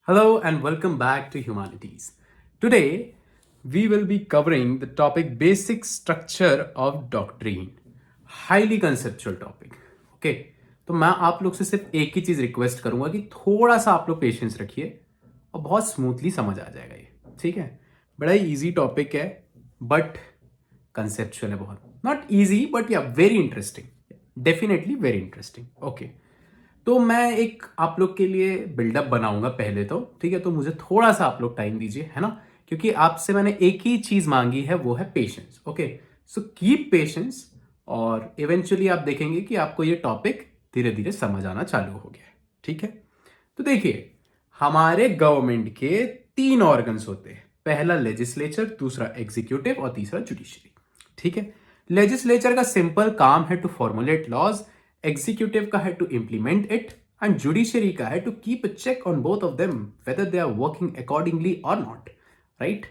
Hello and welcome back to Humanities. Today, we will be covering the topic basic structure of doctrine. Highly conceptual topic. Okay, तो मैं आप लोग से सिर्फ एक ही चीज रिक्वेस्ट करूंगा कि थोड़ा सा आप लोग पेशेंस रखिए और बहुत स्मूथली समझ आ जाएगा ये. ठीक है, बड़ा ही इजी टॉपिक है बट कंसेप्चुअल है बहुत. नॉट इजी बट या very interesting. Definitely very interesting. Okay, तो मैं एक आप लोग के लिए बिल्डअप बनाऊंगा पहले तो. ठीक है, तो मुझे थोड़ा सा आप लोग टाइम दीजिए, है ना, क्योंकि आपसे मैंने एक ही चीज मांगी है, वो है patience. Okay, so keep patience और इवेंचुअली आप देखेंगे कि आपको ये टॉपिक धीरे धीरे समझ आना चालू हो गया है. ठीक है, तो देखिए, हमारे गवर्नमेंट के तीन ऑर्गन्स होते हैं. पहला लेजिस्लेचर, दूसरा एग्जीक्यूटिव और तीसरा जुडिशरी. ठीक है, लेजिस्लेचर का सिंपल काम है टू फॉर्मुलेट लॉज, एग्जीक्यूटिव का है to implement it and judiciary का है to keep a check on both of them whether they are working accordingly और नॉट. राइट,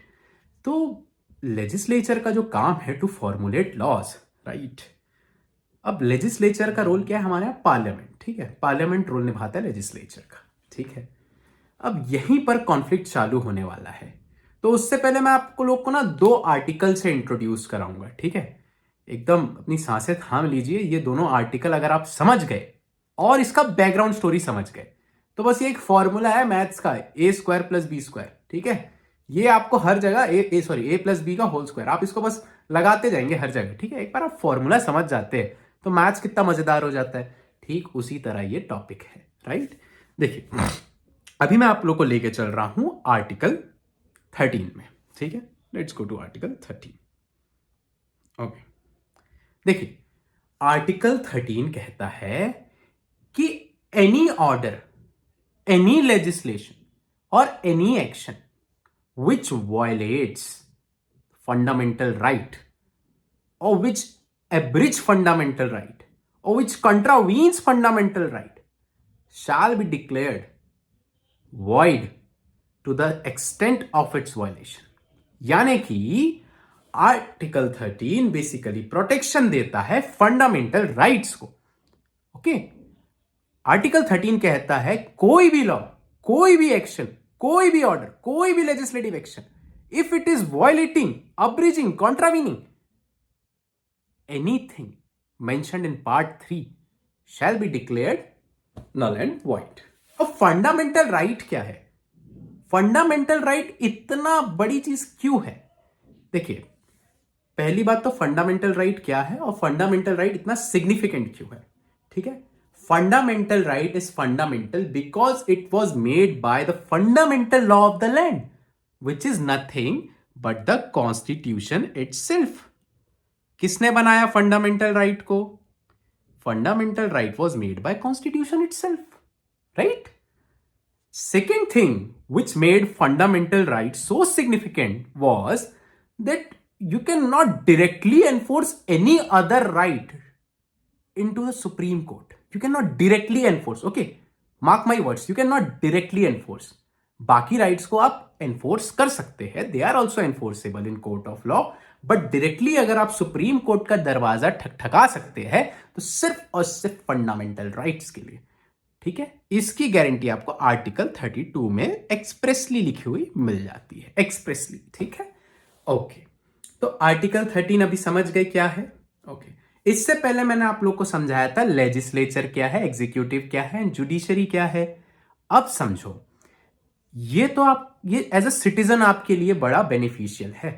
तो लेजिस्लेचर का जो काम है टू फॉर्मुलेट लॉज. राइट, अब लेजिस्लेचर का रोल क्या है हमारे यहाँ? पार्लियामेंट. ठीक है, पार्लियामेंट रोल निभाता है लेजिस्लेचर का. ठीक है, अब यहीं पर कॉन्फ्लिक्ट चालू होने वाला है. तो उससे पहले मैं आपको लोग को ना दो आर्टिकल से इंट्रोड्यूस कराऊंगा. ठीक है, एकदम अपनी सांसें थाम लीजिए. ये दोनों आर्टिकल अगर आप समझ गए और इसका बैकग्राउंड स्टोरी समझ गए तो बस ये एक फॉर्मूला है मैथ्स का, ए स्क्वायर प्लस बी स्क्वायर. ठीक है, ये आपको हर जगह ए प्लस बी का होल स्क्वायर, आप इसको बस लगाते जाएंगे हर जगह. ठीक है, एक बार आप फॉर्मूला समझ जाते हैं तो मैथ्स कितना मजेदार हो जाता है. ठीक उसी तरह ये टॉपिक है. राइट, देखिए, अभी मैं आप लोग को लेके चल रहा हूं आर्टिकल 13 में. ठीक है, let's go to article 13. Okay, देखिए, आर्टिकल 13 कहता है कि एनी ऑर्डर, एनी लेजिस्लेशन और any action which violates fundamental right or which abridge fundamental right or which contravenes fundamental right shall be declared void to the extent of its violation. यानी कि article 13 basically protection देता है fundamental rights को. Okay, article 13 कहता है कोई भी law, कोई भी एक्शन, कोई भी ऑर्डर, कोई भी legislative action, if it is violating, abridging, contravening anything mentioned in part 3 shall be declared null and void. अब फंडामेंटल राइट क्या है? फंडामेंटल राइट इतना बड़ी चीज क्यों है? देखिए, पहली बात तो फंडामेंटल राइट क्या है और फंडामेंटल राइट इतना सिग्निफिकेंट क्यों है. ठीक है, fundamental right is fundamental because it was made by the fundamental law of the land, which is nothing but the constitution itself. किसने बनाया fundamental right को? Fundamental right was made by constitution itself. Right? Second thing which made fundamental right so significant was that you cannot directly enforce any other right into the Supreme Court. You cannot directly enforce. Okay, mark my words, you cannot directly enforce. बाकी rights को आप enforce कर सकते हैं, they are also enforceable in court of law, but directly अगर आप supreme court का दरवाजा ठकठका सकते हैं तो सिर्फ और सिर्फ फंडामेंटल राइट्स के लिए. ठीक है, इसकी गारंटी आपको आर्टिकल 32 में एक्सप्रेसली लिखी हुई मिल जाती है, एक्सप्रेसली. ठीक है, ओके, तो आर्टिकल 13 अभी समझ गए क्या है. ओके, इससे पहले मैंने आप लोग को समझाया था लेजिस्लेचर क्या है, एग्जीक्यूटिव क्या है, जुडिशरी क्या है. अब समझो, ये तो आप, ये एज अ सिटीजन आपके लिए बड़ा बेनिफिशियल है.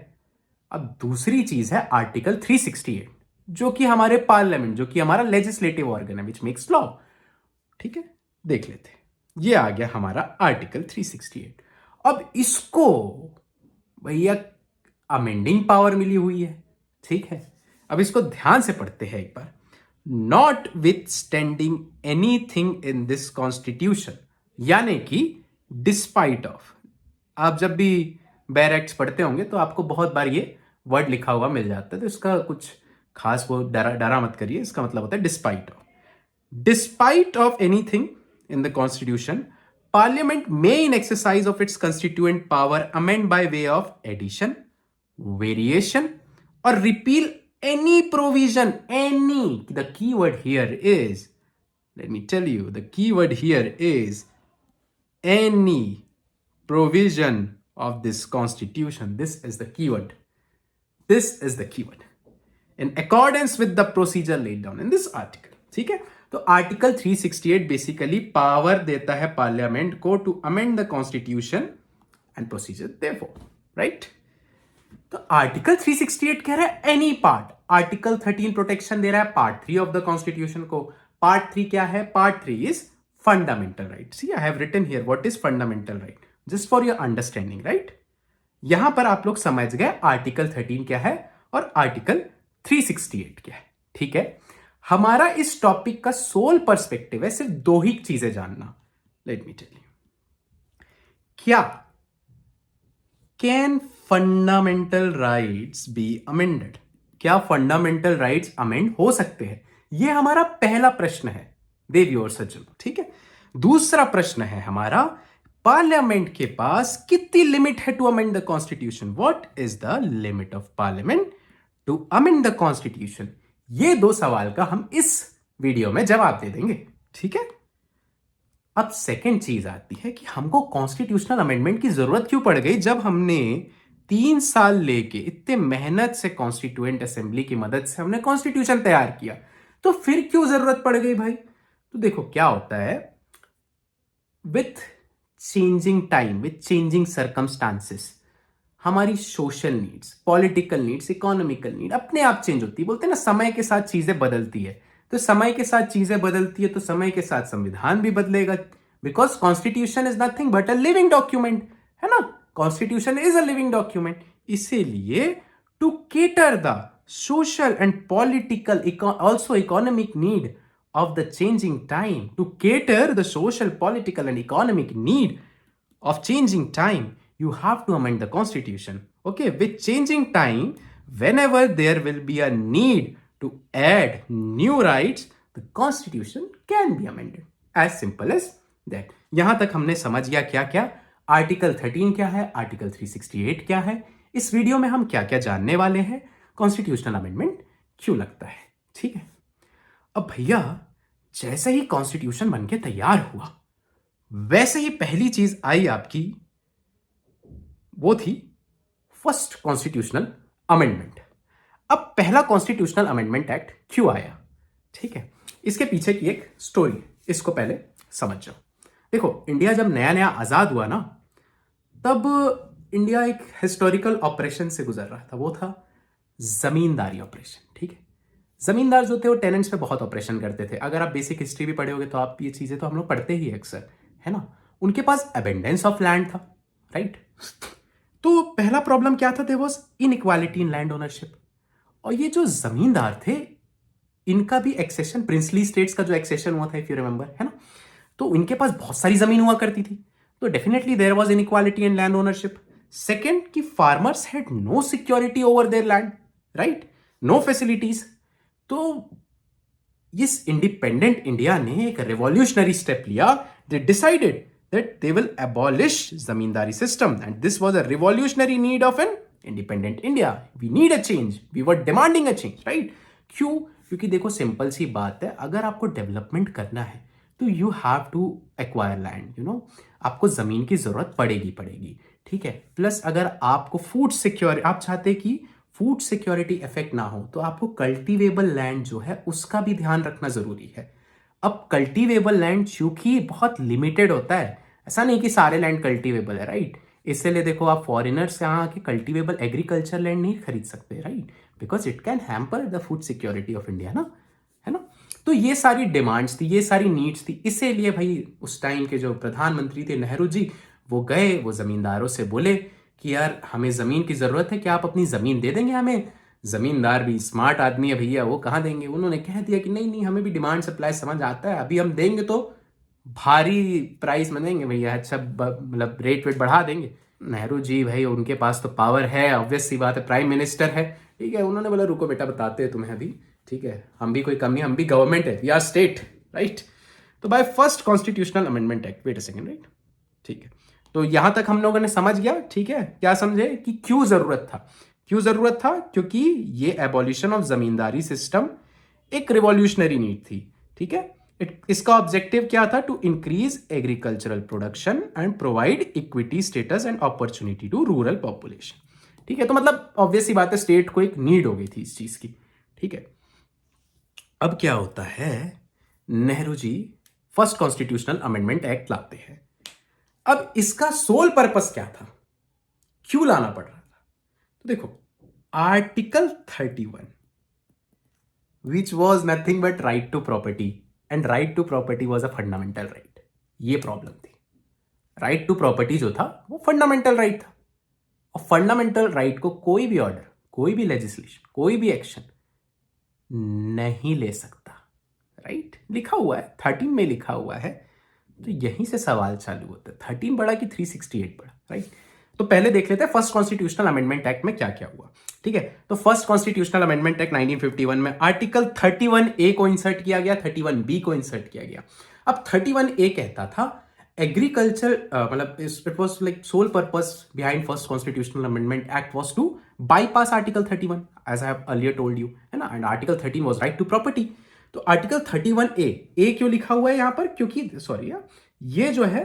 अब दूसरी चीज है आर्टिकल 368, जो कि हमारे पार्लियामेंट, जो कि हमारा लेजिस्लेटिव ऑर्गन है विच मेक्स लॉ. ठीक है, देख लेते हैं. ये आ गया हमारा आर्टिकल 368. अब इसको भैया अमेंडिंग पावर मिली हुई है. ठीक है, अब इसको ध्यान से पढ़ते हैं एक बार. Notwithstanding anything in this constitution, यानी कि डिस्पाइट ऑफ. आप जब भी बेयर एक्ट्स पढ़ते होंगे तो आपको बहुत बार ये वर्ड लिखा हुआ मिल जाता है, तो इसका कुछ खास वो डरा मत करिए. इसका मतलब होता है despite of. Despite of anything in the constitution, parliament may in exercise of its constituent power amend by way of addition, variation और repeal any provision, any, the keyword here is, let me tell you, the keyword here is any provision of this constitution. This is the keyword. This is the keyword. In accordance with the procedure laid down in this article. ठीक है, तो article 368 basically power देता है parliament को to amend the constitution and procedure therefore, right. तो article 368 कह रहा है एनी पार्ट। आर्टिकल 13 प्रोटेक्शन दे रहा है पार्ट 3 ऑफ द कॉन्स्टिट्यूशन को। पार्ट 3 क्या है? Part 3 is fundamental right. See I have written here what is fundamental right, just for your understanding, right. यहां पर आप लोग समझ गए आर्टिकल 13 क्या है और आर्टिकल 368 क्या है, ठीक है। हमारा इस टॉपिक का सोल पर्सपेक्टिव है सिर्फ दो ही चीजें जानना। लेट मी टेल यू, क्या can fundamental rights be amended? क्या फंडामेंटल राइट्स अमेंड हो सकते हैं? यह हमारा पहला प्रश्न है देवी और सज्जन, ठीक है। दूसरा प्रश्न है हमारा, पार्लियामेंट के पास कितनी लिमिट है to amend the constitution? What is the limit of parliament to amend the constitution? ये दो सवाल का हम इस वीडियो में जवाब दे देंगे, ठीक है। अब सेकंड चीज आती है कि हमको कॉन्स्टिट्यूशनल अमेंडमेंट की जरूरत क्यों पड़ गई जब हमने 3 साल लेके इतने मेहनत से कॉन्स्टिट्यूएंट असेंबली की मदद से हमने कॉन्स्टिट्यूशन तैयार किया, तो फिर क्यों जरूरत पड़ गई भाई? तो देखो क्या होता है, with changing time, with changing circumstances, हमारी social needs, political needs, economical need अपने आप चेंज होती है। बोलते हैं ना, समय के साथ चीजें बदलती है। तो समय के साथ चीजें बदलती है तो समय के साथ संविधान भी बदलेगा, because constitution is nothing but a living document, है ना। Constitution is a living document. इसीलिए to cater the social and political, also economic need of the changing time, to cater the social, political and economic need of changing time, you have to amend the constitution. Okay, with changing time, whenever there will be a need to add new rights, the constitution can be amended. As simple as that. यहां तक हमने समझ गया क्या क्या article 13 क्या है, article 368 क्या है। इस वीडियो में हम क्या क्या जानने वाले हैं, कॉन्स्टिट्यूशनल अमेंडमेंट क्यों लगता है, ठीक है। अब भैया जैसे ही कॉन्स्टिट्यूशन बनके तैयार हुआ, वैसे ही पहली चीज आई आपकी, वो थी फर्स्ट कॉन्स्टिट्यूशनल अमेंडमेंट। अब पहला कॉन्स्टिट्यूशनल अमेंडमेंट एक्ट क्यों आया, ठीक है, इसके पीछे की एक स्टोरी, इसको पहले समझ जाओ। देखो, इंडिया जब नया नया आजाद हुआ ना, तब इंडिया एक हिस्टोरिकल ऑपरेशन से गुजर रहा था, वो था जमींदारी ऑपरेशन, ठीक है। जमींदार जो थे वो टेनेंट्स पे बहुत ऑपरेशन करते थे। अगर आप बेसिक हिस्ट्री भी पढ़े होगे तो आप ये चीजें तो हम लोग पढ़ते ही अक्सर, है ना। उनके पास अबेंडेंस ऑफ लैंड था, राइट। तो पहला प्रॉब्लम क्या था, there was inequality in land ownership. और ये जो जमींदार थे, इनका भी एक्सेशन, प्रिंसली स्टेट्स का जो एक्सेशन हुआ था, इफ यू रिमेंबर, है ना, तो इनके पास बहुत सारी जमीन हुआ करती थी। तो definitely there was inequality in land ownership. Second, कि farmers had no security over their land, right, no facilities. तो इस इंडिपेंडेंट इंडिया ने एक रेवोल्यूशनरी स्टेप लिया। They decided that they will abolish zamindari system and this was a revolutionary need of an independent India. We need a change, we were demanding a change, right. क्यों? क्योंकि देखो simple सी बात है, अगर आपको डेवलपमेंट करना है तो you have to acquire land, you know, आपको जमीन की जरूरत पड़ेगी, ठीक है। प्लस अगर आपको फूड सिक्योर, आप चाहते कि फूड सिक्योरिटी इफेक्ट ना हो, तो आपको कल्टीवेबल लैंड जो है उसका भी ध्यान रखना जरूरी है। अब कल्टीवेबल लैंड चूंकि बहुत लिमिटेड होता है, ऐसा नहीं कि सारे लैंड कल्टीवेबल है, राइट। इसलिए देखो, आप फॉरेनर्स यहाँ आके कल्टीवेबल एग्रीकल्चर लैंड नहीं खरीद सकते, right, because it can hamper the food security of India ना, है ना। तो ये सारी डिमांड्स थी, ये सारी नीड्स थी। इसीलिए भाई उस टाइम के जो प्रधानमंत्री थे नेहरू जी, वो गए, वो जमींदारों से बोले कि यार हमें जमीन की जरूरत है, क्या आप अपनी जमीन दे देंगे हमें। जमींदार भी स्मार्ट आदमी है भैया, वो कहाँ देंगे। उन्होंने कह दिया कि नहीं, हमें भी डिमांड सप्लाई समझ आता है, अभी हम देंगे तो भारी प्राइस में देंगे भैया, अच्छा मतलब रेट वेट बढ़ा देंगे। नेहरू जी भाई, उनके पास तो पावर है, ऑब्वियस सी बात है, प्राइम मिनिस्टर है, ठीक है। उन्होंने बोला रुको बेटा, बताते हैं तुम्हें अभी, ठीक है, हम भी कोई कमी, हम भी गवर्नमेंट है, वी आर स्टेट, राइट। तो by first constitutional amendment act, wait a second, right, ठीक है। तो यहां तक हम लोगों ने समझ गया, ठीक है, क्या समझे कि क्यों जरूरत था, क्योंकि ये एबॉलिशन ऑफ जमींदारी सिस्टम एक रिवॉल्यूशनरी नीड थी, ठीक है। इसका ऑब्जेक्टिव क्या था? To increase agricultural production and provide equity status and opportunity to rural population. ठीक है, तो मतलब ऑब्वियस सी बात है, स्टेट को एक नीड हो गई थी इस चीज की। ठीक है, अब क्या होता है, Nehru ji first constitutional amendment act लाते हैं। अब इसका सोल पर्पस क्या था, क्यों लाना पड़ रहा था? तो देखो, article 31 which was nothing but right to property, and right to property was a fundamental right. ये प्रॉब्लम थी, राइट टू प्रॉपर्टी जो था वो फंडामेंटल राइट था, और फंडामेंटल राइट को कोई भी ऑर्डर, कोई भी लेजिस्लेशन, कोई भी एक्शन नहीं ले सकता। राइट, लिखा हुआ है 13 में लिखा हुआ है। तो यहीं से सवाल चालू होता है, 13 बड़ा कि 368 बड़ा? राइट, तो पहले देख लेते हैं फर्स्ट कॉन्स्टिट्यूशनल अमेंडमेंट एक्ट में क्या क्या हुआ। ठीक है, तो फर्स्ट कॉन्स्टिट्यूशनल अमेंडमेंट एक्ट 1951 में आर्टिकल 31A को इंसर्ट किया गया, 31B को इंसर्ट किया गया। अब 31A कहता था एग्रीकल्चर, मतलब it was like sole purpose behind first constitutional amendment act was to bypass article 31, as I have earlier told you, है ना, and article 13 was right to property. तो आर्टिकल 31A क्यों लिखा हुआ है यहां पर? क्योंकि सॉरी, ये जो है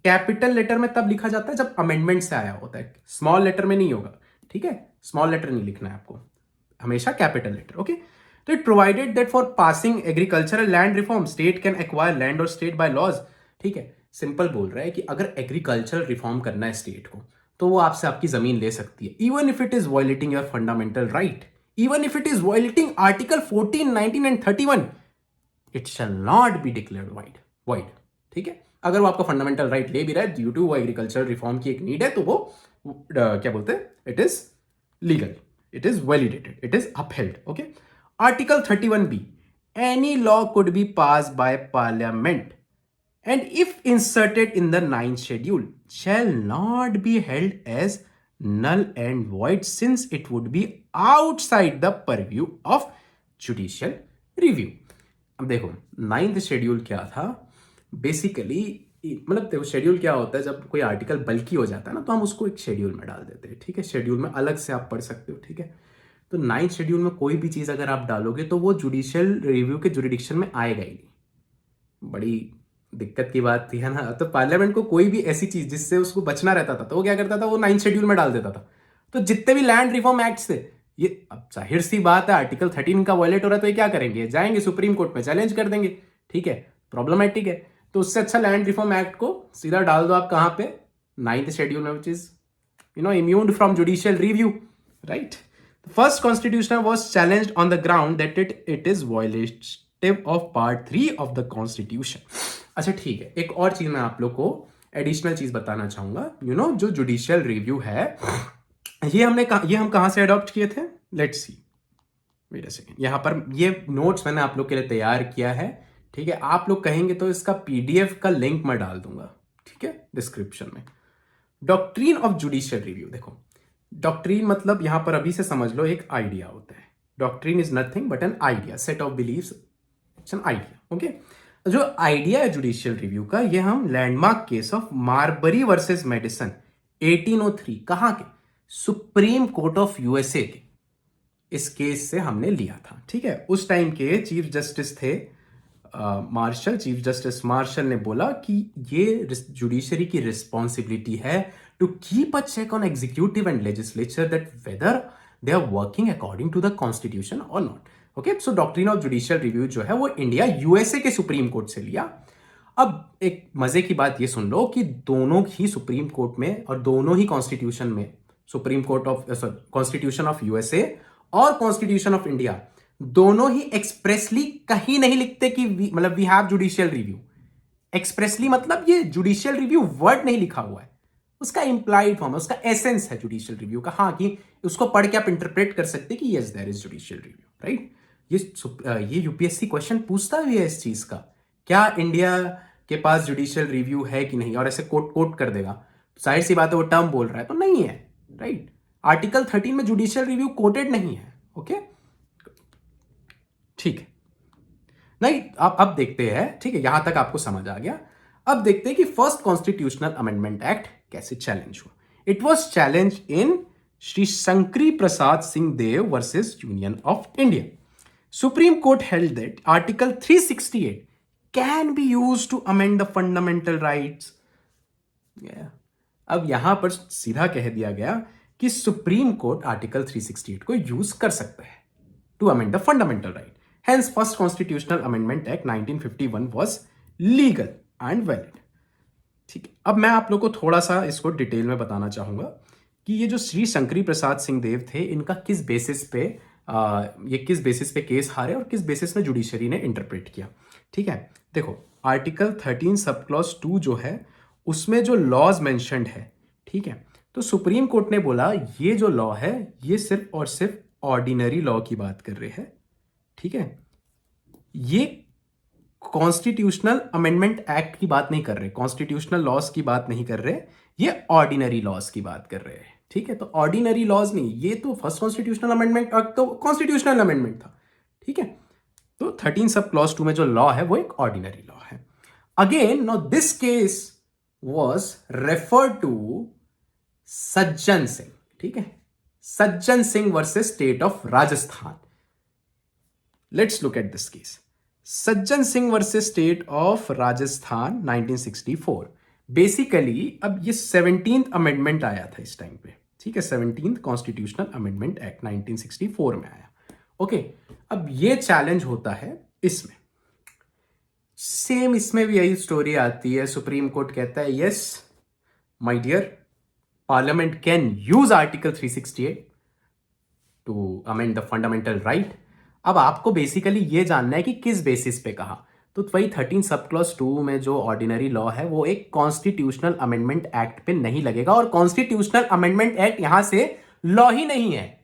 कैपिटल लेटर में तब लिखा जाता है जब अमेंडमेंट से आया होता है, स्मॉल लेटर में नहीं होगा। ठीक है, स्मॉल लेटर नहीं लिखना है आपको, हमेशा कैपिटल लेटर। ओके, तो it provided that for passing agricultural land reform state can acquire land और स्टेट बाय लॉज। ठीक है, सिंपल बोल रहा है कि अगर एग्रीकल्चरल रिफॉर्म करना है स्टेट को, तो वो आपसे आपकी जमीन ले सकती है, even if it is violating your fundamental right, even if it is violating article 14, 19 and 31, it shall not be declared wide. ठीक है, अगर वो आपका फंडामेंटल राइट ले भी रहा है ड्यू टू वो एग्रीकल्चरल रिफॉर्म की एक नीड है, तो वो क्या बोलते हैं, it is legal, it is validated, it is upheld. Okay, article 31B, any law could be pass by parliament and if inserted in the 9th schedule shall not be held as null and void since it would be outside the purview of judicial review। अब देखो 9th schedule क्या था basically, मतलब देखो schedule क्या होता है, जब कोई आर्टिकल बल्कि हो जाता है ना, तो हम उसको एक शेड्यूल में डाल देते हैं। ठीक है, शेड्यूल में अलग से आप पढ़ सकते हो। ठीक है, तो 9th शेड्यूल में कोई भी चीज अगर आप डालोगे तो वो जुडिशियल रिव्यू के जुरिडिक्शन में आएगा ही नहीं। बड़ी दिक्कत की बात थी, है ना। तो पार्लियामेंट को कोई भी ऐसी चीज जिससे उसको बचना रहता था, तो वो क्या करता था, वो 9th शेड्यूल में डाल देता था। तो जितने भी लैंड रिफॉर्म एक्ट थे, ये अब जाहिर सी बात है आर्टिकल 13 का वायलेट हो रहा है, तो ये क्या करेंगे, जाएंगे सुप्रीम कोर्ट में चैलेंज कर देंगे। ठीक है, प्रॉब्लमैटिक है। तो उससे अच्छा लैंड रिफॉर्म एक्ट को सीधा डाल दो आप कहां पे, 9th शेड्यूल में, which is immuned from judicial review. Right, first constitution was challenged on the ground that it is violative of part 3 of the constitution. अच्छा ठीक है, एक और चीज मैं आप लोग को एडिशनल चीज बताना चाहूंगा। जो जुडिशियल रिव्यू है, ये हम कहां से अडॉप्ट किए थे, let's see, wait a second. यहां पर ये नोट्स मैंने आप लोग के लिए तैयार किया है। ठीक है, आप लोग कहेंगे तो इसका पीडीएफ का लिंक मैं डाल दूंगा, ठीक है, डिस्क्रिप्शन में। डॉक्ट्रीन ऑफ जुडिशियल रिव्यू, देखो डॉक्ट्रीन मतलब यहां पर अभी से समझ लो एक आइडिया होता है। Doctrine is nothing but an idea, set of beliefs, it's an idea. Okay, जो आइडिया है जुडिशियल रिव्यू का, ये हम landmark case of Marbury versus Madison 1803, कहां के, सुप्रीम कोर्ट ऑफ यूएसए के, इस केस से हमने लिया था। ठीक है, उस टाइम के चीफ जस्टिस थे मार्शल, चीफ जस्टिस मार्शल ने बोला कि ये जुडिशरी की रिस्पॉन्सिबिलिटी है to keep a check on executive and legislature that whether they are working according to the constitution और not. Okay, so doctrine of judicial review जो है वो इंडिया यूएसए के सुप्रीम कोर्ट से लिया। अब एक मजे की बात ये सुन लो कि दोनों ही सुप्रीम कोर्ट में और दोनों ही कॉन्स्टिट्यूशन में, supreme court of constitution of USA और कॉन्स्टिट्यूशन ऑफ इंडिया, दोनों ही एक्सप्रेसली कहीं नहीं लिखते कि मतलब we have judicial review. Expressly मतलब ये जुडिशियल रिव्यू वर्ड नहीं लिखा हुआ है, उसका इंप्लाइड फॉर्म है, उसका एसेंस है जुडिशियल रिव्यू का। हाँ, कि उसको पढ़ के आप इंटरप्रेट कर सकते कि yes there is judicial review. Right, ये यूपीएससी क्वेश्चन पूछता भी है इस चीज का, क्या इंडिया के पास जुडिशियल रिव्यू है कि नहीं, और ऐसे कोट कर देगा। जाहिर सी बात है वो टर्म बोल रहा है तो नहीं है। राइट, आर्टिकल 13 में जुडिशियल रिव्यू कोटेड नहीं है। ओके, ठीक है, नहीं अब देखते हैं। ठीक है, यहां तक आपको समझ आ गया। अब देखते हैं कि फर्स्ट कॉन्स्टिट्यूशनल अमेंडमेंट एक्ट कैसे चैलेंज हुआ। It was challenge in Shri Shankari Prasad Singh Deo versus union of India. Supreme court held that article 368 can be use to amend the fundamental rights. अब यहां पर सीधा कह दिया गया कि सुप्रीम कोर्ट आर्टिकल 368 को यूज कर सकता है to amend the fundamental right. Hence first constitutional amendment act 1951 was legal and valid. ठीक है, अब मैं आप लोग को थोड़ा सा इसको डिटेल में बताना चाहूंगा कि ये जो श्री शंकरी प्रसाद सिंह देव थे, इनका किस बेसिस पे ये किस बेसिस पे केस हारे और किस बेसिस में जुडिशरी ने इंटरप्रेट किया। ठीक है, देखो आर्टिकल 13 सब क्लॉज 2 जो है उसमें जो लॉज मेंशन्ड है, ठीक है, तो सुप्रीम कोर्ट ने बोला ये जो लॉ है ये सिर्फ और सिर्फ ऑर्डिनरी लॉ की बात कर रहे हैं। ठीक है, ये कॉन्स्टिट्यूशनल अमेंडमेंट एक्ट की बात नहीं कर रहे, कॉन्स्टिट्यूशनल लॉज की बात नहीं कर रहे, ये ऑर्डिनरी लॉज की बात कर रहे हैं। ठीक है, तो ऑर्डिनरी लॉज नहीं, ये तो फर्स्ट कॉन्स्टिट्यूशनल अमेंडमेंट एक्ट तो कॉन्स्टिट्यूशनल अमेंडमेंट था। ठीक है, तो 13 सब क्लॉज 2 में जो लॉ है वो एक ऑर्डिनरी लॉ है। Again now this case was referred to Sajjan Singh. ठीक है, Sajjan Singh versus state of Rajasthan. Let's look at this case. Sajjan Singh versus state of Rajasthan 1964। Basically अब ये 17th अमेंडमेंट आया था इस टाइम पे। ठीक है, 17th कॉन्स्टिट्यूशनल अमेंडमेंट एक्ट 1964 में आया। ओके, अब ये चैलेंज होता है इसमें, सेम इसमें भी यही स्टोरी आती है। सुप्रीम कोर्ट कहता है yes my dear, parliament can use article 368 to amend the fundamental right. अब आपको बेसिकली ये जानना है कि किस बेसिस पे कहा, तो वही 13 सब क्लॉज 2 में जो ऑर्डिनरी लॉ है वो एक कॉन्स्टिट्यूशनल अमेंडमेंट एक्ट पे नहीं लगेगा, और कॉन्स्टिट्यूशनल अमेंडमेंट एक्ट यहां से लॉ ही नहीं है।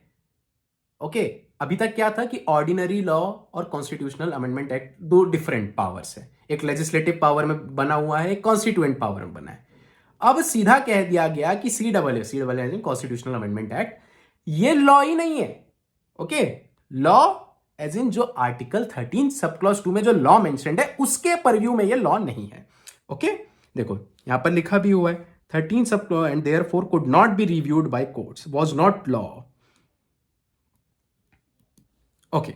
ओके, अभी तक क्या था कि ऑर्डिनरी लॉ और कॉन्स्टिट्यूशनल अमेंडमेंट एक्ट दो डिफरेंट पावर्स है, एक लेजिस्लेटिव पावर में बना हुआ है, एक कॉन्स्टिट्यूएंट पावर में बना है। अब सीधा कह दिया गया कि CAA कॉन्स्टिट्यूशनल अमेंडमेंट एक्ट ये लॉ ही नहीं है। ओके, लॉ एज इन जो आर्टिकल 13 सब क्लॉज 2 में जो लॉ मेंशन्ड है उसके परव्यू में ये लॉ नहीं है। ओके, देखो यहां पर लिखा भी हुआ है 13 sub clause and therefore could not be reviewed by courts, was not law. Okay,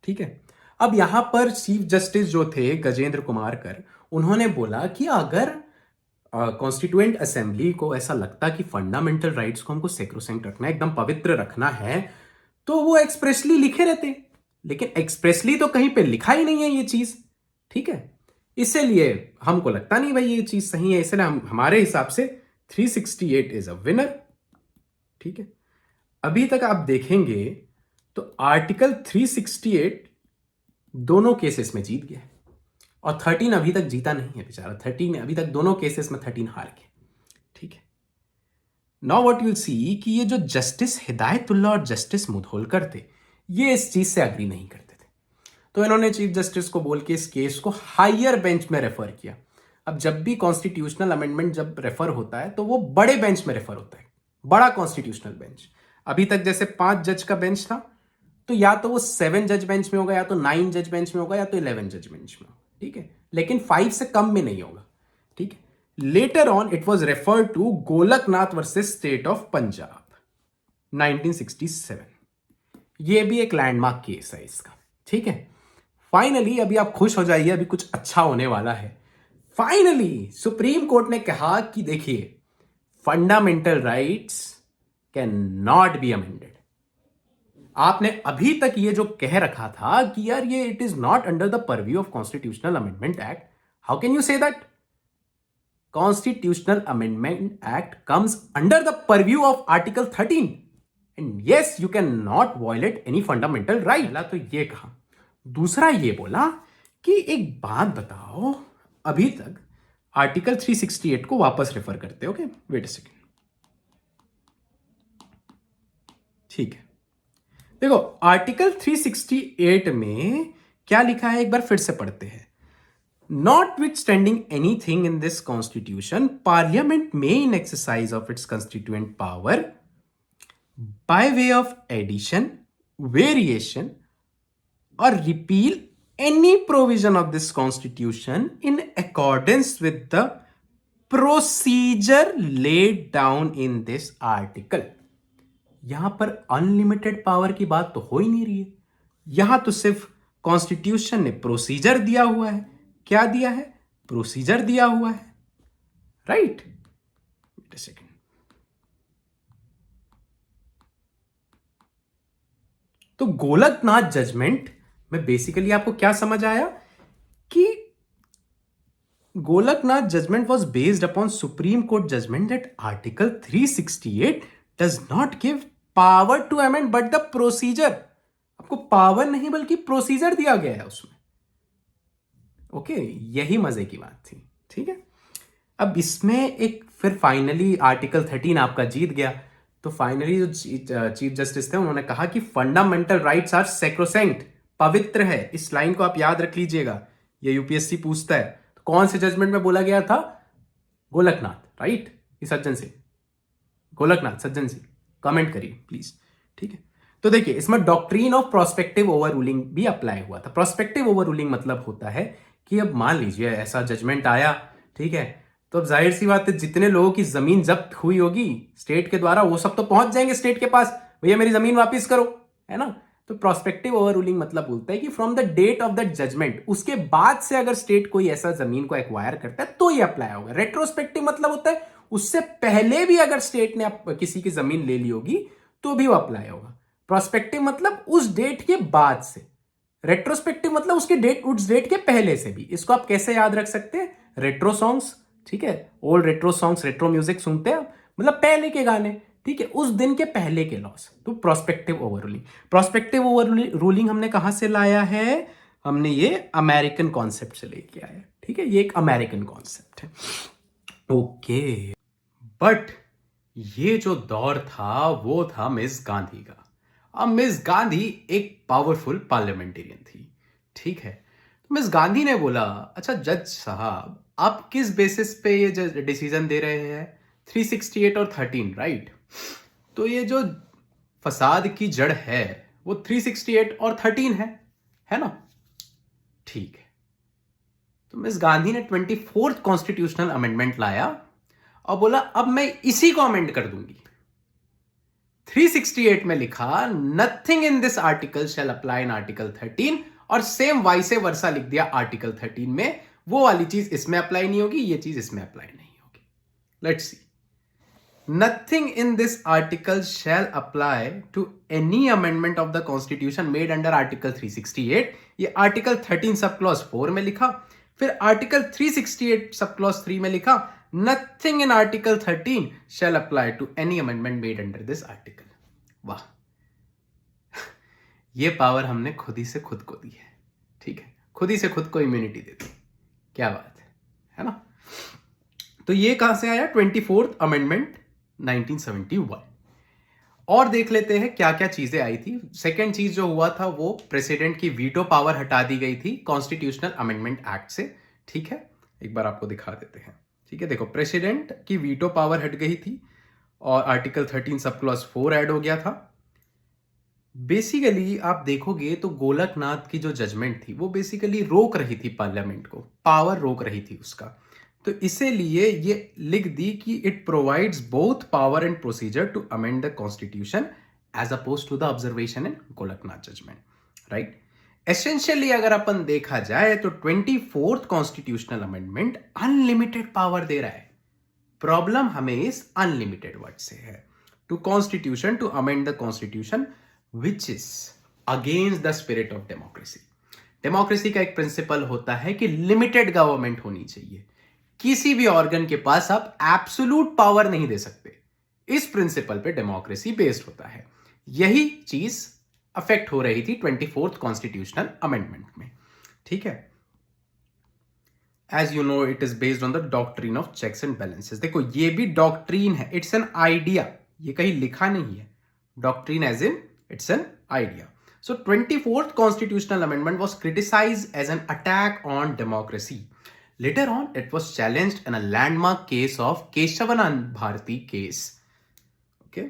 ठीक है, अब यहां पर चीफ जस्टिस जो थे गजेंद्र कुमारकर, उन्होंने बोला कि अगर कॉन्स्टिट्यूएंट असेंबली को ऐसा लगता कि फंडामेंटल राइट्स को हमको सेक्रोसेंट रखना है, एकदम पवित्र रखना है, तो वो एक्सप्रेसली लिखे रहते, लेकिन एक्सप्रेसली तो कहीं पे लिखा ही नहीं है ये चीज। ठीक है, इसलिए हमको लगता नहीं भाई ये चीज सही है, इसलिए हम हमारे हिसाब से 368 इज अ विनर। ठीक है, अभी तक आप देखेंगे तो आर्टिकल 368 दोनों केसेस में जीत गया, और 13 अभी तक जीता नहीं है बेचारा। 13 अभी तक दोनों केसेस में 13 हार गए। ठीक है, नाउ व्हाट यू सी कि ये जो जस्टिस हिदायतुल्ला और जस्टिस मुधोलकर थे, ये इस चीज से अग्री नहीं करते थे, तो इन्होंने चीफ जस्टिस को बोल के इस केस को हायर बेंच में रेफर किया। अब जब भी कॉन्स्टिट्यूशनल अमेंडमेंट जब रेफर होता है तो वो बड़े बेंच में रेफर होता है, बड़ा कॉन्स्टिट्यूशनल बेंच। अभी तक जैसे 5 जज का बेंच था, तो या तो वो 7 जज बेंच में होगा, या तो 9 जज बेंच में होगा, या तो 11 जज बेंच में होगा। ठीक है, लेकिन 5 से कम में नहीं होगा। ठीक है, later on it was referred to Golaknath versus state of Punjab 1967। ये भी एक लैंडमार्क केस है इसका। ठीक है, फाइनली अभी आप खुश हो जाइए, अभी कुछ अच्छा होने वाला है। फाइनली सुप्रीम कोर्ट ने कहा कि देखिए, fundamental rights can not be amended. आपने अभी तक ये जो कह रखा था कि यार ये it is not under the purview of constitutional amendment act, how can you say that? Constitutional amendment act comes under the purview of article 13 and yes you can not violate any fundamental right. तो ये कहा। दूसरा ये बोला कि एक बात बताओ, अभी तक आर्टिकल 368 को वापस रेफर करते, ओके वेट अ सेकेंड। ठीक है, देखो आर्टिकल 368 में क्या लिखा है, एक बार फिर से पढ़ते हैं। Notwithstanding anything in this constitution, Parliament may in exercise of its constituent power by way of addition, variation or repeal any provision of this constitution in accordance with the procedure laid down in this article। यहां पर unlimited power की बात तो हो ही नहीं रही है, यहां तो सिर्फ कॉन्स्टिट्यूशन ने प्रोसीजर दिया हुआ है क्या दिया है? प्रोसीजर दिया हुआ है, राइट? Wait a second. तो गोलकनाथ जजमेंट में बेसिकली आपको क्या समझ आया कि Golaknath judgment was based upon Supreme Court judgment that Article 368 does not give power to amend but the procedure. आपको पावर नहीं बल्कि प्रोसीजर दिया गया है उसमें। ओके, यही मजे की बात थी। ठीक है, अब इसमें एक फिर फाइनली आर्टिकल 13 आपका जीत गया। तो फाइनली जो चीफ जस्टिस थे उन्होंने कहा कि फंडामेंटल राइट्स आर सेक्रोसेंक्ट, पवित्र है। इस लाइन को आप याद रख लीजिएगा, ये यूपीएससी पूछता है। तो कौन से जजमेंट में बोला गया था? गोलकनाथ, राइट? ये सज्जन सिंह, गोलकनाथ सज्जन सिंह, कमेंट करिए प्लीज। ठीक है, तो देखिए इसमें doctrine of prospective over ruling भी अप्लाई हुआ था। प्रोस्पेक्टिव ओवर रूलिंग मतलब होता है कि अब मान लीजिए ऐसा जजमेंट आया, ठीक है, तो अब जाहिर सी बात है जितने लोगों की जमीन जब्त हुई होगी स्टेट के द्वारा वो सब तो पहुंच जाएंगे स्टेट के पास, भैया मेरी जमीन वापस करो, है ना? तो प्रोस्पेक्टिव ओवर रूलिंग मतलब बोलता है कि from the date of that judgment, उसके बाद से अगर स्टेट कोई ऐसा जमीन को एक्वायर करता है तो ये अप्लाई होगा। रेट्रोस्पेक्टिव मतलब होता है उससे पहले भी अगर स्टेट ने किसी की जमीन ले ली होगी तो भी वो अप्लाई होगा। प्रोस्पेक्टिव मतलब उस डेट के बाद से, रेट्रोस्पेक्टिव मतलब उसके डेट, उस डेट के पहले से भी। इसको आप कैसे याद रख सकते हैं? रेट्रो सॉन्ग्स, ठीक है, old retro songs, retro music सुनते हैं आप, मतलब पहले के गाने, ठीक है, उस दिन के पहले के लॉस। तो prospective over ruling, prospective over ruling हमने कहां से लाया है? हमने ये अमेरिकन कॉन्सेप्ट से लेके आया, ठीक है, ये एक अमेरिकन कॉन्सेप्ट है। ओके, बट ये जो दौर था वो था मिस गांधी का। अब मिस गांधी एक पावरफुल पार्लियामेंटेरियन थी, ठीक है। तो मिस गांधी ने बोला, अच्छा जज साहब आप किस बेसिस पे ये डिसीजन दे रहे हैं? 368 और 13, राइट? तो ये जो फसाद की जड़ है वो 368 और 13 है ना? ठीक है, तो मिस गांधी ने 24th कॉन्स्टिट्यूशनल अमेंडमेंट लाया और बोला अब मैं इसी को अमेंड कर दूंगी। 368 में लिखा nothing in this article shall apply in article 13, और सेम वाइसे वर्सा लिख दिया आर्टिकल 13 में, वो वाली चीज इसमें अप्लाई नहीं होगी, ये चीज इसमें अप्लाई नहीं होगी। Let's see, nothing in this article shall apply to any amendment of the constitution made under article 368, ये आर्टिकल 13 सब क्लॉज 4 में लिखा। फिर आर्टिकल 368 सब क्लॉज 3 में लिखा Nothing in Article 13 shall apply to any amendment made under this article. वाह, ये power हमने खुद ही से खुद को दी है, ठीक है, खुद ही से खुद को इम्यूनिटी दे दी। क्या बात है ना? तो ये कहां से आया? 24th amendment 1971। और देख लेते हैं क्या क्या चीजें आई थी। सेकेंड चीज जो हुआ था वो प्रेसिडेंट की वीटो पावर हटा दी गई थी कॉन्स्टिट्यूशनल अमेंडमेंट एक्ट से, ठीक है। एक बार आपको दिखा देते हैं, ठीक है। देखो, प्रेसिडेंट की वीटो पावर हट गई थी और आर्टिकल 13 सब क्लॉज 4 ऐड हो गया था। बेसिकली आप देखोगे तो गोलकनाथ की जो जजमेंट थी वो बेसिकली रोक रही थी पार्लियामेंट को, पावर रोक रही थी उसका। तो इसीलिए ये लिख दी कि it provides both power and procedure to amend the constitution as opposed to the observation in Golaknath judgment, right. Essentially अगर अपन देखा जाए तो 24th constitutional amendment unlimited power दे रहा है। प्रॉब्लम हमें इस अनलिमिटेड वर्ड से है। To constitution to amend the constitution which is against the spirit of democracy. Democracy का एक प्रिंसिपल होता है कि लिमिटेड गवर्नमेंट होनी चाहिए, किसी भी ऑर्गन के पास आप एब्सोल्यूट पावर नहीं दे सकते। इस प्रिंसिपल पे डेमोक्रेसी बेस्ड होता है। यही चीज अफेक्ट हो रही थी 24th कॉन्स्टिट्यूशनल अमेंडमेंट में, ठीक है। As you know it is based on the doctrine of checks and balances. देखो ये भी डॉक्ट्रिन है, इट्स एन आइडिया, ये कहीं लिखा नहीं है। Doctrine as in it's an idea. So 24th constitutional amendment was criticized as an attack on democracy. Later on, it was challenged in a landmark case of Keshavanand Bharati case. Okay,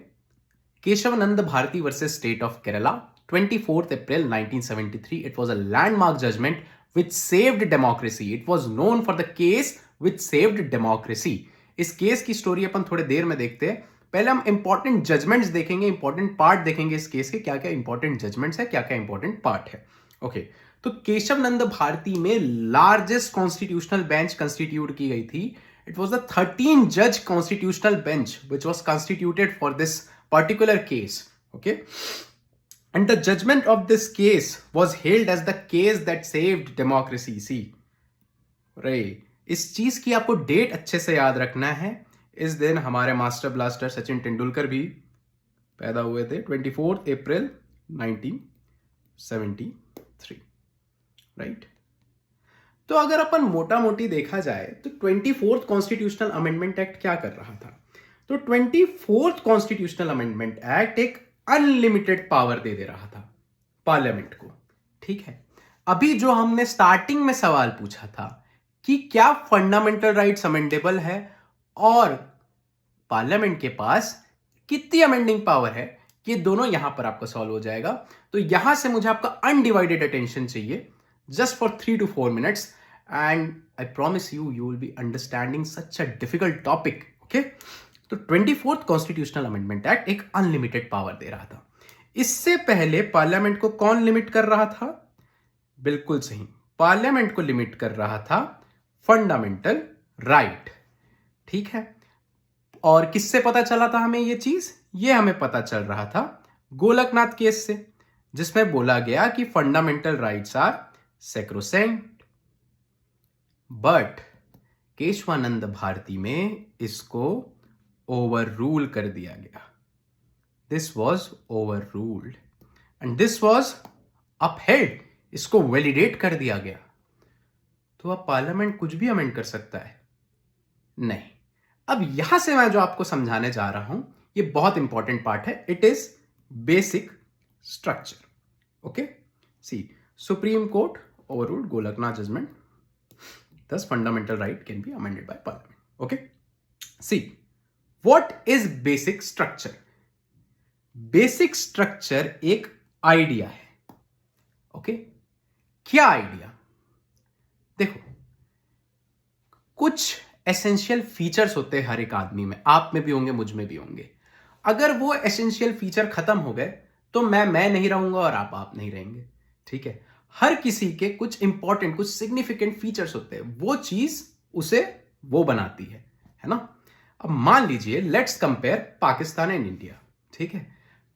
Keshavanand Bharati versus State of Kerala, 24th April 1973. It was a landmark judgment which saved democracy. It was known for the case which saved democracy. इस case की story अपन थोड़े देर में देखते हैं। पहले हम important judgments देखेंगे, important part देखेंगे इस केस के, क्या क्या इंपॉर्टेंट जजमेंट्स है, क्या क्या इंपॉर्टेंट पार्ट है। ओके, तो केशव नंद भारती में लार्जेस्ट कॉन्स्टिट्यूशनल बेंच कंस्टिट्यूट की गई थी. इट वॉज द 13 जज constitutional bench which was constituted for this particular case. Okay, and the judgment of this case was hailed as the case that saved democracy. See, रे इस चीज की आपको date अच्छे से याद रखना है. इस दिन हमारे मास्टर ब्लास्टर सचिन तेंदुलकर भी पैदा हुए थे, 24 अप्रैल 1973. राइट. तो अगर अपन मोटा मोटी देखा जाए तो 24th कॉन्स्टिट्यूशनल अमेंडमेंट एक्ट क्या कर रहा था? तो 24th कॉन्स्टिट्यूशनल अमेंडमेंट एक्ट एक अनलिमिटेड पावर दे रहा था पार्लियामेंट को. ठीक है, अभी जो हमने स्टार्टिंग में सवाल पूछा था कि क्या फंडामेंटल राइट्स अमेंडेबल है और पार्लियामेंट के पास कितनी अमेंडिंग पावर है, ये दोनों यहां पर आपका सॉल्व हो जाएगा. तो यहां से मुझे आपका अनडिवाइडेड अटेंशन चाहिए, just for 3 to 4 minutes, and I promise you will be understanding such a difficult topic. Okay, तो 24th कॉन्स्टिट्यूशनल अमेंडमेंट एक्ट एक अनलिमिटेड पावर दे रहा था. इससे पहले पार्लियामेंट को कौन लिमिट कर रहा था? बिल्कुल सही, पार्लियामेंट को लिमिट कर रहा था फंडामेंटल राइट. ठीक है, और किससे पता चला था हमें ये चीज? ये हमें पता चल रहा था गोलकनाथ केस से, जिसमें बोला गया कि fundamental rights are sacrosanct. But Kesavananda Bharati में इसको ओवर रूल कर दिया गया. This was overruled and this was upheld. इसको वैलिडेट कर दिया गया. तो अब पार्लियामेंट कुछ भी अमेंड कर सकता है? नहीं. अब यहां से मैं जो आपको समझाने जा रहा हूं ये बहुत इंपॉर्टेंट पार्ट है. It is basic structure. Okay, see, supreme court overruled Golaknath judgment. Thus, fundamental right can be amended by Parliament. Okay. See, what is basic structure? Basic structure एक आइडिया है. ओके, क्या idea? देखो, कुछ essential features होते हैं हर एक आदमी में, आप में भी होंगे, मुझ में भी होंगे. अगर वो एसेंशियल फीचर खत्म हो गए तो मैं नहीं रहूंगा और आप नहीं रहेंगे. ठीक है, हर किसी के कुछ इंपॉर्टेंट, कुछ सिग्निफिकेंट फीचर्स होते हैं, वो चीज उसे वो बनाती है ना. अब मान लीजिए, let's compare Pakistan and India. ठीक है,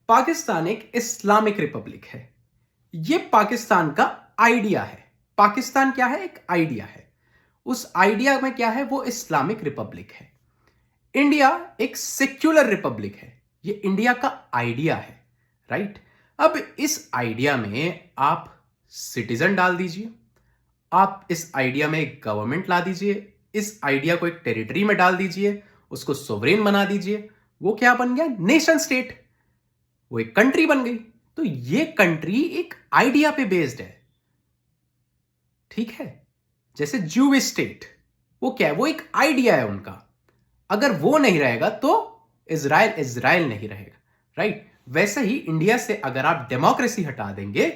पाकिस्तान एक इस्लामिक रिपब्लिक है. ये पाकिस्तान का आइडिया है. पाकिस्तान क्या है? एक आइडिया है. उस आइडिया में क्या है? वो इस्लामिक रिपब्लिक है. इंडिया एक सेक्युलर रिपब्लिक है. ये इंडिया का आइडिया है. राइट. अब इस आइडिया में आप सिटीजन डाल दीजिए, आप इस आइडिया में एक गवर्नमेंट ला दीजिए, इस आइडिया को एक टेरिटरी में डाल दीजिए, उसको सोवरेन बना दीजिए. वो क्या बन गया? Nation state. वो एक कंट्री बन गई. तो ये कंट्री एक आइडिया पे बेस्ड है. ठीक है, जैसे ज्यूइश स्टेट, वो क्या है? वो एक आइडिया है उनका. अगर वो नहीं रहेगा तो इजराइल नहीं रहेगा. राइट. वैसे ही इंडिया से अगर आप डेमोक्रेसी हटा देंगे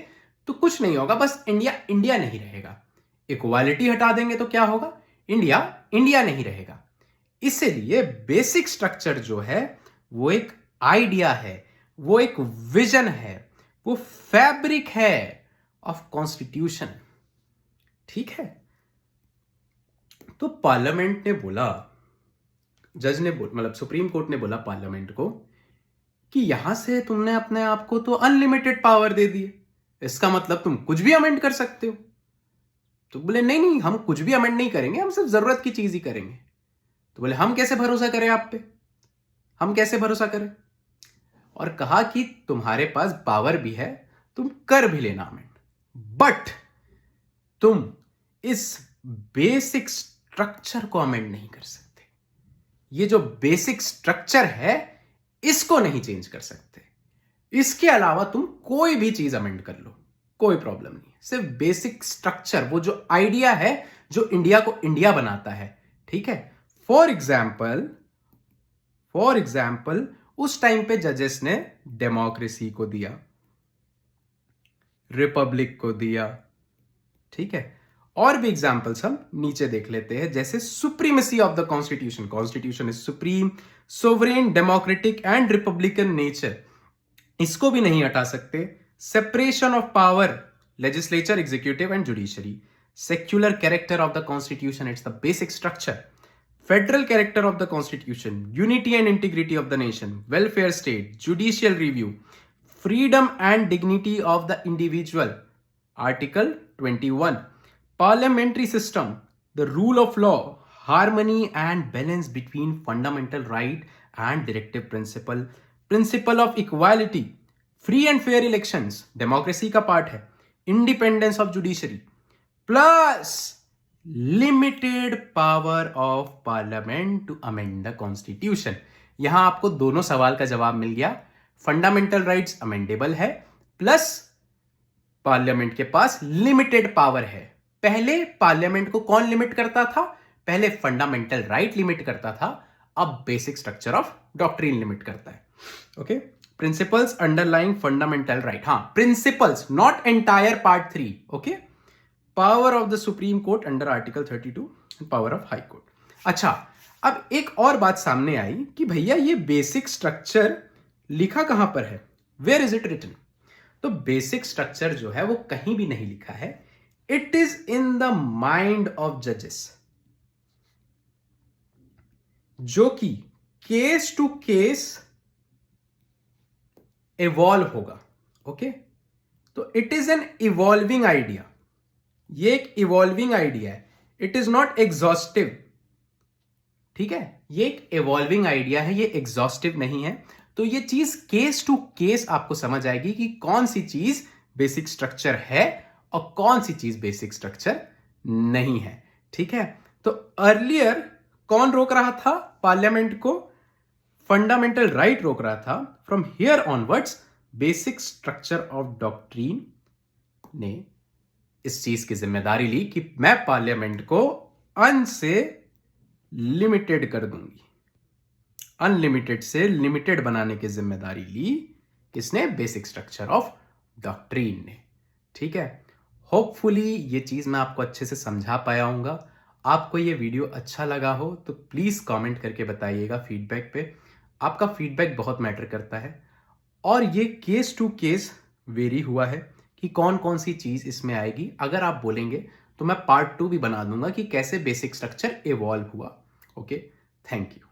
तो कुछ नहीं होगा, बस इंडिया नहीं रहेगा. इक्वालिटी हटा देंगे तो क्या होगा? इंडिया नहीं रहेगा. इसलिए बेसिक स्ट्रक्चर जो है वो एक आइडिया है, वो एक विजन है, वो फैब्रिक है ऑफ कॉन्स्टिट्यूशन. ठीक है. तो पार्लियामेंट ने बोला, जज ने मतलब सुप्रीम कोर्ट ने बोला पार्लियामेंट को कि यहां से तुमने अपने आप को तो अनलिमिटेड पावर दे दी, इसका मतलब तुम कुछ भी अमेंड कर सकते हो. तो बोले नहीं, हम कुछ भी अमेंड नहीं करेंगे, हम सिर्फ जरूरत की चीज ही करेंगे. तो बोले हम कैसे भरोसा करें आप पे, हम कैसे भरोसा करें? और कहा कि तुम्हारे पास पावर भी है, तुम कर भी लेना अमेंड, बट तुम इस बेसिक स्ट्रक्चर को अमेंड नहीं कर सकते. ये जो बेसिक स्ट्रक्चर है इसको नहीं चेंज कर सकते. इसके अलावा तुम कोई भी चीज अमेंड कर लो, कोई प्रॉब्लम नहीं. सिर्फ बेसिक स्ट्रक्चर, वो जो आइडिया है जो इंडिया को इंडिया बनाता है. ठीक है. फॉर एग्जाम्पल उस टाइम पे जजेस ने डेमोक्रेसी को दिया, रिपब्लिक को दिया. ठीक है. और भी एग्जाम्पल्स हम नीचे देख लेते हैं, जैसे supremacy of the constitution. Constitution is supreme, sovereign, democratic and Republican nature. इसको भी नहीं हटा सकते. Separation of power, legislature, executive and judiciary. Secular character of the constitution, it's the basic structure. Federal character of the constitution, unity and integrity of the nation, welfare state, judicial review, freedom and dignity of the individual, article 21. Parliamentary system, the rule of law, harmony and balance between fundamental right and directive principle, principle of equality, free and fair elections, democracy का part है, independence of judiciary, plus limited power of parliament to amend the constitution. यहां आपको दोनों सवाल का जवाब मिल गया. Fundamental rights amendable है, प्लस पार्लियामेंट के पास लिमिटेड पावर है. पहले पार्लियामेंट को कौन लिमिट करता था? पहले फंडामेंटल राइट लिमिट करता था, अब basic structure of doctrine limit करता है. Okay, principles underlying fundamental right. हाँ, principles, not entire part 3. Okay, power of the Supreme Court under article 32 and power of High Court. अच्छा, अब एक और बात सामने आई कि भैया ये बेसिक स्ट्रक्चर लिखा कहां पर है? Where is it written? तो बेसिक स्ट्रक्चर जो है वो कहीं भी नहीं लिखा है. It is in the mind of जजेस, जो कि केस टू केस इवॉल्व होगा. ओके, तो it is an evolving idea. ये एक इवॉल्विंग आइडिया है, इट इज नॉट एग्जॉस्टिव. ठीक है, ये एक इवॉल्विंग आइडिया है, ये एग्जॉस्टिव नहीं है. तो ये चीज केस टू केस आपको समझ आएगी कि कौन सी चीज बेसिक स्ट्रक्चर है और कौन सी चीज बेसिक स्ट्रक्चर नहीं है. ठीक है, तो अर्लियर कौन रोक रहा था पार्लियामेंट को? फंडामेंटल राइट रोक रहा था. From here onwards basic structure of doctrine ने इस चीज की जिम्मेदारी ली कि मैं पार्लियामेंट को अन से लिमिटेड कर दूंगी. अनलिमिटेड से लिमिटेड बनाने की जिम्मेदारी ली किसने? बेसिक स्ट्रक्चर ऑफ डॉक्ट्रीन ने. ठीक है, होपफुली ये चीज मैं आपको अच्छे से समझा पाया हूंगा. आपको ये वीडियो अच्छा लगा हो तो प्लीज कमेंट करके बताइएगा फीडबैक पे. आपका फीडबैक बहुत मैटर करता है और ये केस टू केस वेरी हुआ है कि कौन कौन सी चीज इसमें आएगी. अगर आप बोलेंगे तो मैं पार्ट 2 भी बना दूंगा कि कैसे बेसिक स्ट्रक्चर इवॉल्व हुआ. Okay, thank you.